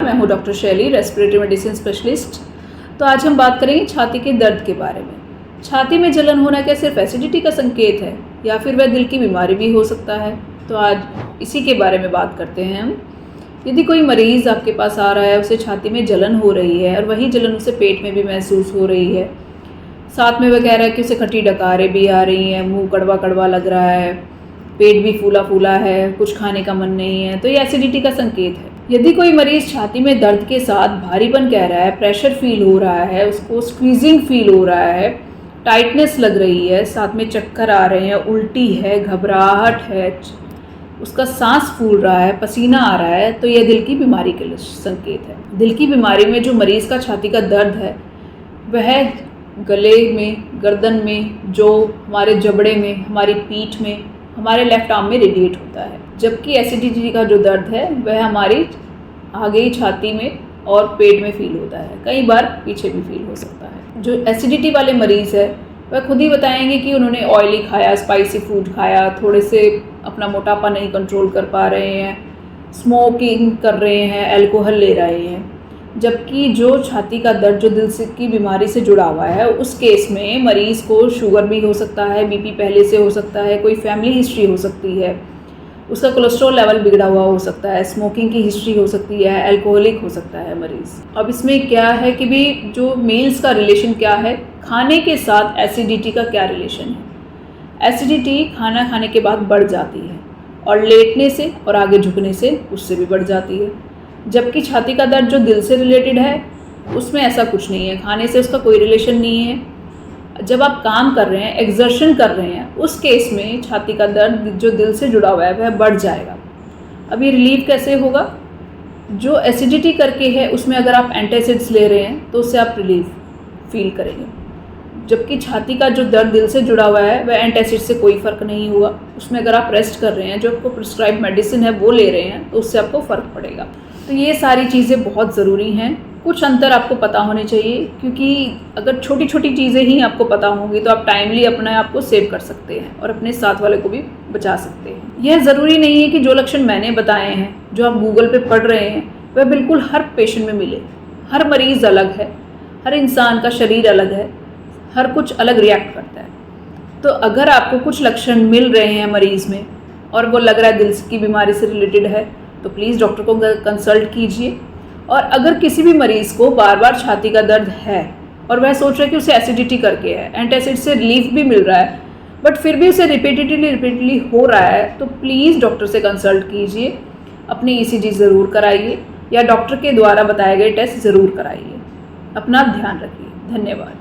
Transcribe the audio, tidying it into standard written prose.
मैं हूं डॉक्टर शैली, रेस्पिरेटरी मेडिसिन स्पेशलिस्ट। तो आज हम बात करेंगे छाती के दर्द के बारे में। छाती में जलन होना क्या सिर्फ एसिडिटी का संकेत है या फिर वह दिल की बीमारी भी हो सकता है? तो आज इसी के बारे में बात करते हैं हम। यदि कोई मरीज़ आपके पास आ रहा है, उसे छाती में जलन हो रही है और वही जलन उसे पेट में भी महसूस हो रही है, साथ में वह कह रहा है कि उसे खट्टी डकारें भी आ रही हैं, मुंह कड़वा कड़वा लग रहा है, पेट भी फूला फूला है, कुछ खाने का मन नहीं है, तो ये एसिडिटी का संकेत है। यदि कोई मरीज़ छाती में दर्द के साथ भारीपन कह रहा है, प्रेशर फील हो रहा है, उसको स्क्वीजिंग फील हो रहा है, टाइटनेस लग रही है, साथ में चक्कर आ रहे हैं, उल्टी है, घबराहट है, उसका सांस फूल रहा है, पसीना आ रहा है, तो यह दिल की बीमारी के संकेत है। दिल की बीमारी में जो मरीज़ का छाती का दर्द है वह गले में, गर्दन में, जो हमारे जबड़े में, हमारी पीठ में, हमारे लेफ्ट आर्म में रेडिएट होता है, जबकि एसिडिटी का जो दर्द है वह हमारी आगे ही छाती में और पेट में फील होता है, कई बार पीछे भी फील हो सकता है। जो एसिडिटी वाले मरीज़ है वह खुद ही बताएंगे कि उन्होंने ऑयली खाया, स्पाइसी फूड खाया, थोड़े से अपना मोटापा नहीं कंट्रोल कर पा रहे हैं, स्मोकिंग कर रहे हैं, अल्कोहल ले रहे हैं। जबकि जो छाती का दर्द जो दिल की बीमारी से जुड़ा हुआ है, उस केस में मरीज़ को शुगर भी हो सकता है, बीपी पहले से हो सकता है, कोई फैमिली हिस्ट्री हो सकती है, उसका कोलेस्ट्रॉल लेवल बिगड़ा हुआ हो सकता है, स्मोकिंग की हिस्ट्री हो सकती है, अल्कोहलिक हो सकता है मरीज़। अब इसमें क्या है कि भी जो मेल्स का रिलेशन क्या है, खाने के साथ एसिडिटी का क्या रिलेशन है। एसिडिटी खाना खाने के बाद बढ़ जाती है और लेटने से और आगे झुकने से उससे भी बढ़ जाती है, जबकि छाती का दर्द जो दिल से रिलेटेड है उसमें ऐसा कुछ नहीं है, खाने से उसका कोई रिलेशन नहीं है। जब आप काम कर रहे हैं, एक्सर्शन कर रहे हैं, उस केस में छाती का दर्द जो दिल से जुड़ा हुआ है वह बढ़ जाएगा। अब ये रिलीव कैसे होगा? जो एसिडिटी करके है उसमें अगर आप एंटासिड्स ले रहे हैं तो उससे आप रिलीफ फील करेंगे, जबकि छाती का जो दर्द दिल से जुड़ा हुआ है वह एंटासिड से कोई फ़र्क नहीं हुआ। उसमें अगर आप रेस्ट कर रहे हैं, जो आपको प्रिस्क्राइब मेडिसिन है वो ले रहे हैं, तो उससे आपको फ़र्क पड़ेगा। तो ये सारी चीज़ें बहुत ज़रूरी हैं। कुछ अंतर आपको पता होने चाहिए, क्योंकि अगर छोटी छोटी चीज़ें ही आपको पता होंगी तो आप टाइमली अपने आप को सेव कर सकते हैं और अपने साथ वाले को भी बचा सकते हैं। यह ज़रूरी नहीं है कि जो लक्षण मैंने बताए हैं, जो आप गूगल पे पढ़ रहे हैं, वह बिल्कुल हर पेशेंट में मिले। हर मरीज़ अलग है, हर इंसान का शरीर अलग है, हर कुछ अलग रिएक्ट करता है। तो अगर आपको कुछ लक्षण मिल रहे हैं मरीज़ में और वो लग रहा है दिल की बीमारी से रिलेटेड है, तो प्लीज़ डॉक्टर को कंसल्ट कीजिए। और अगर किसी भी मरीज़ को बार बार छाती का दर्द है और वह सोच रहा है कि उसे एसिडिटी करके है, एंटासिड से रिलीफ भी मिल रहा है, बट फिर भी उसे रिपीटेडली हो रहा है, तो प्लीज़ डॉक्टर से कंसल्ट कीजिए, अपनी ECG ज़रूर कराइए या डॉक्टर के द्वारा बताए गए टेस्ट ज़रूर कराइए। अपना ध्यान रखिए। धन्यवाद।